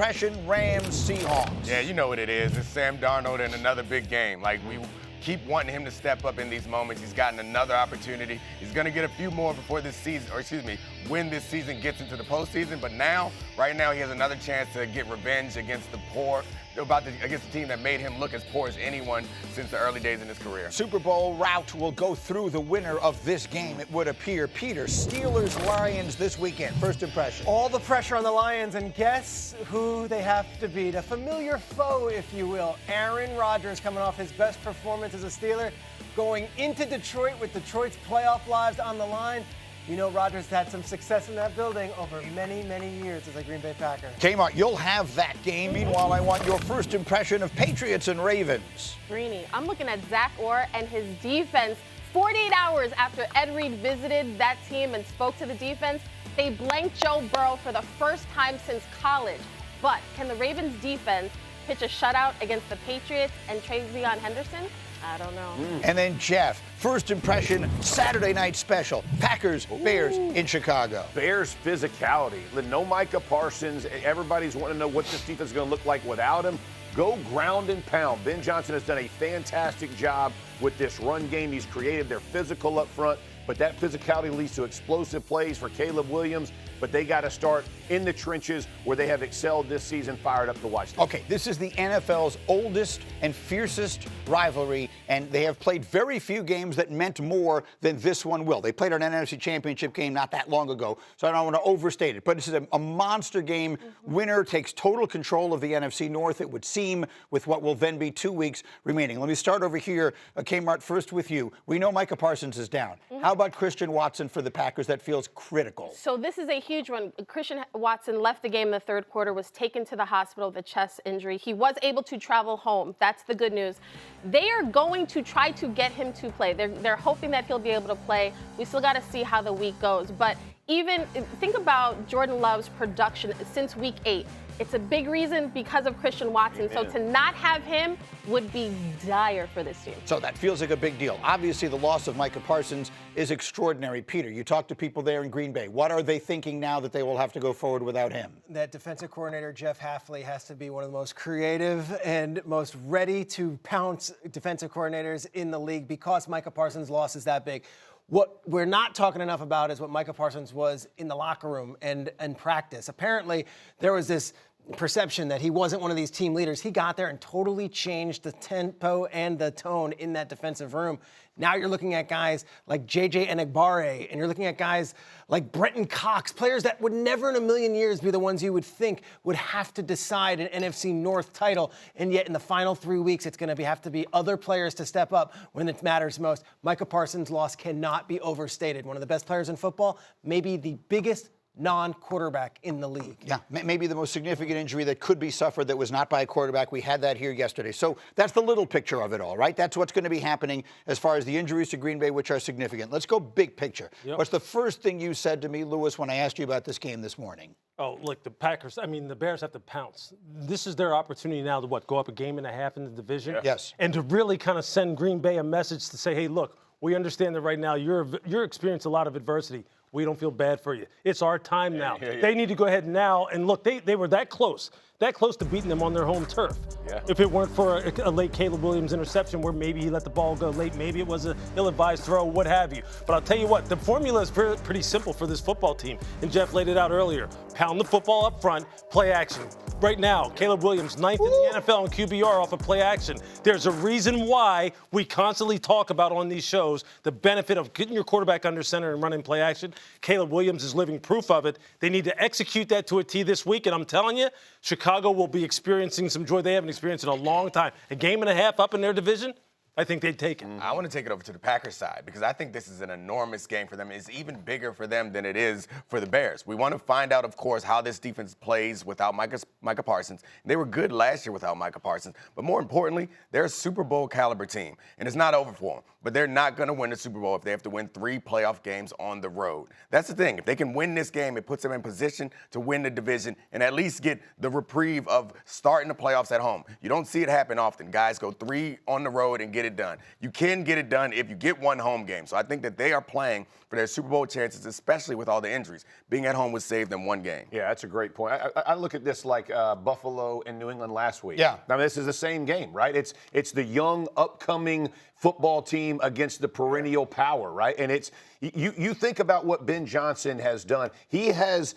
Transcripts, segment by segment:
Impression Rams Seahawks. Yeah, you know what it is. It's Sam Darnold in another big game. Like, we keep wanting him to step up in these moments. He's gotten another opportunity. He's going to get a few more before this season, or excuse me, when this season gets into the postseason. But now, right now, he has another chance to get revenge against the poor, against the team that made him look as poor as anyone since the early days in his career. Super Bowl route will go through the winner of this game, it would appear. Peter, Steelers-Lions this weekend. First impression. All the pressure on the Lions, and guess who they have to beat? A familiar foe, if you will. Aaron Rodgers, coming off his best performance as a Steeler, going into Detroit with Detroit's playoff lives on the line. You know, Rodgers had some success in that building over many, many years as a Green Bay Packer. Kmart, you'll have that game. Meanwhile, I want your first impression of Patriots and Ravens. Greeny, I'm looking at Zach Orr and his defense. 48 hours after Ed Reed visited that team and spoke to the defense, they blanked Joe Burrow for the first time since college. But can the Ravens defense pitch a shutout against the Patriots and Travion Henderson? I don't know. And then Jeff, first impression, Saturday night special. Packers, Bears in Chicago. Bears physicality. No Micah Parsons. Everybody's wanting to know what this defense is going to look like without him. Go ground and pound. Ben Johnson has done a fantastic job with this run game he's created. They're physical up front, but that physicality leads to explosive plays for Caleb Williams. But they got to start in the trenches where they have excelled this season. Fired up to watch this. Okay, this is the NFL's oldest and fiercest rivalry, and they have played very few games that meant more than this one will. They played an NFC Championship game not that long ago, so I don't want to overstate it. But this is a monster game. Winner takes total control of the NFC North, it would seem, with what will then be 2 weeks remaining. Let me start over here. Kmart, first with you. We know Micah Parsons is down. How about Christian Watson for the Packers? That feels critical. So this is a huge one. Christian Watson left the game in the third quarter, was taken to the hospital with a chest injury. He was able to travel home. That's the good news. They are going to try to get him to play. They're hoping that he'll be able to play. We still got to see how the week goes. But even think about Jordan Love's production since week 8. It's a big reason because of Christian Watson. So to not have him would be dire for this team. So that feels like a big deal. Obviously, the loss of Micah Parsons is extraordinary. Peter, you talk to people there in Green Bay. What are they thinking now that they will have to go forward without him? That defensive coordinator, Jeff Hafley, has to be one of the most creative and most ready to pounce defensive coordinators in the league because Micah Parsons' loss is that big. What we're not talking enough about is what Micah Parsons was in the locker room and practice. Apparently, there was this perception that he wasn't one of these team leaders. He got there and totally changed the tempo and the tone in that defensive room. Now you're looking at guys like J.J. Enagbare, and you're looking at guys like Brenton Cox, players that would never in a million years be the ones you would think would have to decide an NFC North title. And yet in the final 3 weeks, it's going to have to be other players to step up when it matters most. Micah Parsons' loss cannot be overstated. One of the best players in football, maybe the biggest non-quarterback in the league. Yeah, maybe the most significant injury that could be suffered that was not by a quarterback. We had that here yesterday. So that's the little picture of it all, right? That's what's going to be happening as far as the injuries to Green Bay, which are significant. Let's go big picture. Yep. What's the first thing you said to me, Lewis, when I asked you about this game this morning? Oh, look, the Bears have to pounce. This is their opportunity now to go up a game and a half in the division? Yeah. Yes. And to really kind of send Green Bay a message to say, hey, look, we understand that right now you're experiencing a lot of adversity. We don't feel bad for you. It's our time now. Yeah. They need to go ahead now. And look, they were that close to beating them on their home turf. Yeah. If it weren't for a late Caleb Williams interception where maybe he let the ball go late, maybe it was an ill-advised throw, what have you. But I'll tell you what, the formula is pretty simple for this football team. And Jeff laid it out earlier. Pound the football up front, play action. Right now, Caleb Williams, 9th in the NFL in QBR off of play action. There's a reason why we constantly talk about on these shows the benefit of getting your quarterback under center and running play action. Caleb Williams is living proof of it. They need to execute that to a T this week, and I'm telling you, Chicago will be experiencing some joy they haven't experienced in a long time. A game and a half up in their division, I think they'd take it. I want to take it over to the Packers side because I think this is an enormous game for them. It's even bigger for them than it is for the Bears. We want to find out, of course, how this defense plays without Micah Parsons. They were good last year without Micah Parsons. But more importantly, they're a Super Bowl caliber team. And it's not over for them. But they're not going to win the Super Bowl if they have to win 3 playoff games on the road. That's the thing. If they can win this game, it puts them in position to win the division and at least get the reprieve of starting the playoffs at home. You don't see it happen often. Guys go 3 on the road and get it done. You can get it done if you get one home game. So I think that they are playing for their Super Bowl chances, especially with all the injuries. Being at home would save them one game. Yeah, that's a great point. I look at this like Buffalo and New England last week. Yeah. Now, this is the same game, right? It's the young, upcoming football team against the perennial power, right? And it's you think about what Ben Johnson has done. He has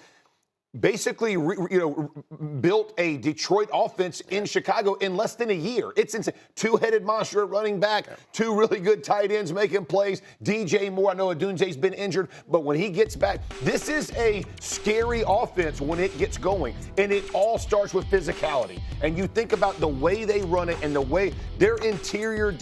basically built a Detroit offense in Chicago in less than a year. It's insane. Two-headed monster at running back, two really good tight ends making plays. DJ Moore, I know Adunze's been injured, but when he gets back, this is a scary offense when it gets going. And it all starts with physicality. And you think about the way they run it and the way their interior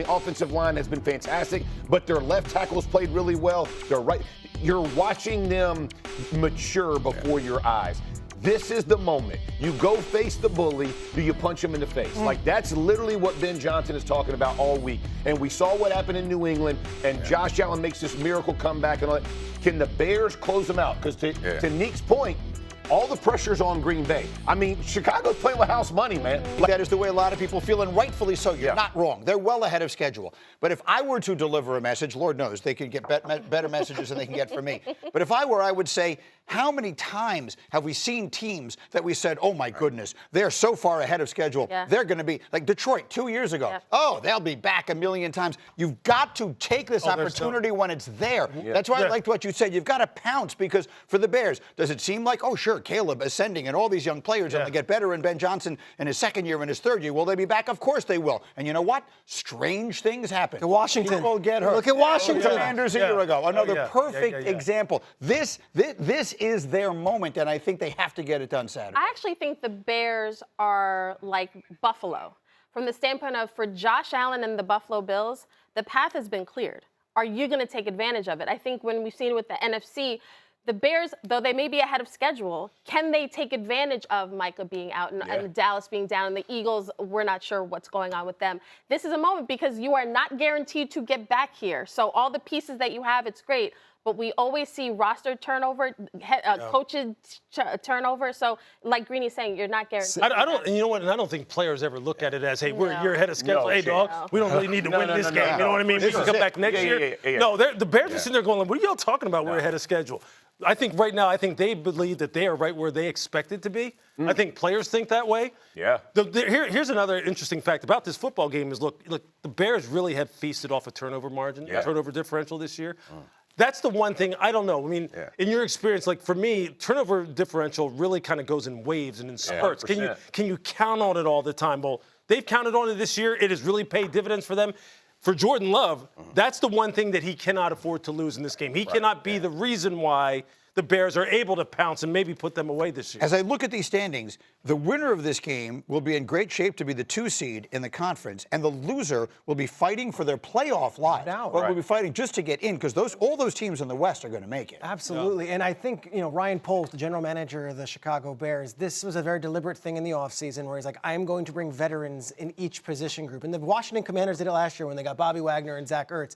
offensive line has been fantastic, but their left tackles played really well. Their right. You're watching them mature before your eyes. This is the moment. You go face the bully, do you punch him in the face? Like, that's literally what Ben Johnson is talking about all week. And we saw what happened in New England, and Josh Allen makes this miracle comeback and all that. Can the Bears close them out? Because to Nick's point, all the pressure's on Green Bay. I mean, Chicago's playing with house money, man. That is the way a lot of people feel, and rightfully so. You're not wrong. They're well ahead of schedule. But if I were to deliver a message, Lord knows they could get better messages than they can get from me. But if I were, I would say, how many times have we seen teams that we said, oh, my goodness, they're so far ahead of schedule. Yeah. They're going to be like Detroit 2 years ago. Yeah. Oh, they'll be back a million times. You've got to take this opportunity when it's there. That's why I liked what you said. You've got to pounce, because for the Bears, does it seem like, oh, sure, Caleb ascending and all these young players and they get better, and Ben Johnson in his second year and his third year, will they be back? Of course they will. And you know what? Strange things happen. To Washington. People get hurt. Look at Washington. Commanders a year ago. Another perfect example. This is their moment, and I think they have to get it done Saturday. I actually think the Bears are like Buffalo. From the standpoint of, for Josh Allen and the Buffalo Bills, the path has been cleared. Are you going to take advantage of it? I think when we've seen with the NFC, the Bears, though they may be ahead of schedule, can they take advantage of Micah being out and Dallas being down, and the Eagles, we're not sure what's going on with them. This is a moment because you are not guaranteed to get back here. So all the pieces that you have, it's great. But we always see roster turnover, coaches turnover. So, like Greenie's saying, you're not guaranteed. I don't, and you know what? And I don't think players ever look at it as, hey, you're ahead of schedule. Hey, dog, we don't really need to win this game. You know what I mean? We can come back next year. No, the Bears are sitting there going, what are y'all talking about? We're ahead of schedule. I think right now, they believe that they are right where they expected to be. I think players think that way. Yeah. Here's another interesting fact about this football game is, look, the Bears really have feasted off a turnover margin, a turnover differential this year. That's the one thing, I don't know. I mean, in your experience, like for me, turnover differential really kind of goes in waves and in spurts. Can you count on it all the time? Well, they've counted on it this year. It has really paid dividends for them. For Jordan Love, that's the one thing that he cannot afford to lose in this game. He cannot be the reason why the Bears are able to pounce and maybe put them away this year. As I look at these standings, the winner of this game will be in great shape to be the 2 seed in the conference, and the loser will be fighting for their playoff life. Will be fighting just to get in, because all those teams in the West are going to make it. Absolutely. And I think, Ryan Poles, the general manager of the Chicago Bears, this was a very deliberate thing in the offseason where he's like, I'm going to bring veterans in each position group. And the Washington Commanders did it last year when they got Bobby Wagner and Zach Ertz.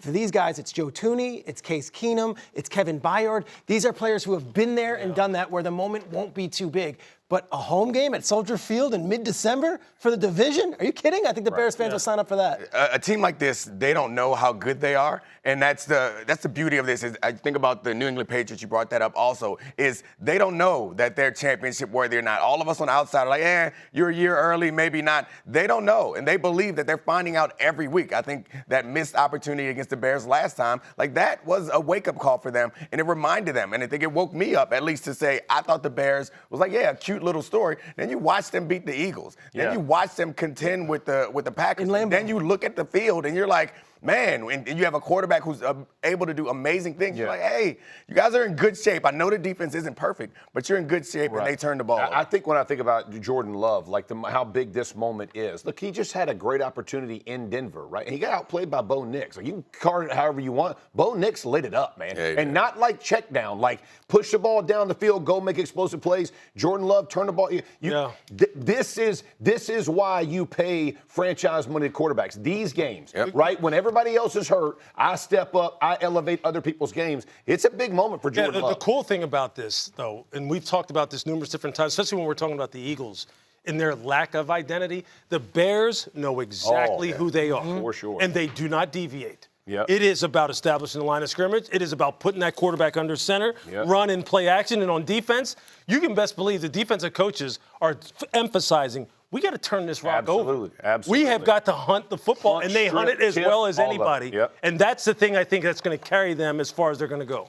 For these guys, it's Joe Thuney, it's Case Keenum, it's Kevin Byard. These are players who have been there and done that, where the moment won't be too big. But a home game at Soldier Field in mid-December for the division? Are you kidding? I think the Bears fans will sign up for that. A team like this, they don't know how good they are, and that's the beauty of this. Is I think about the New England Patriots. You brought that up also. Is they don't know that they're championship worthy or not. All of us on the outside are like, you're a year early, maybe not. They don't know, and they believe that they're finding out every week. I think that missed opportunity against the Bears last time, like that was a wake-up call for them, and it reminded them, and I think it woke me up at least to say, I thought the Bears was like, a cute little story. Then you watch them beat the Eagles. Then you watch them contend with the Packers. And then you look at the field and you're like, man, and you have a quarterback who's able to do amazing things. You're like, hey, you guys are in good shape. I know the defense isn't perfect, but you're in good shape, and they turn the ball over. I think when I think about Jordan Love, like how big this moment is, look, he just had a great opportunity in Denver, right? And he got outplayed by Bo Nix. Like, you can card it however you want. Bo Nix lit it up, man. And not like check down, like push the ball down the field, go make explosive plays. Jordan Love, turn the ball. This is why you pay franchise money to quarterbacks. These games, right? When everybody else is hurt, I step up, I elevate other people's games. It's a big moment for Jordan Love. The cool thing about this, though, and we've talked about this numerous different times, especially when we're talking about the Eagles, in their lack of identity. The Bears know exactly who they are. For sure. And they do not deviate. Yep. It is about establishing the line of scrimmage. It is about putting that quarterback under center, Yep. run and play action. And on defense, you can best believe the defensive coaches are emphasizing, we got to turn this rock over. Absolutely. We have got to hunt the football, Hunt, and they hunt strip, it as tip, well as all of it. anybody. Yep. And that's the thing I think that's going to carry them as far as they're going to go.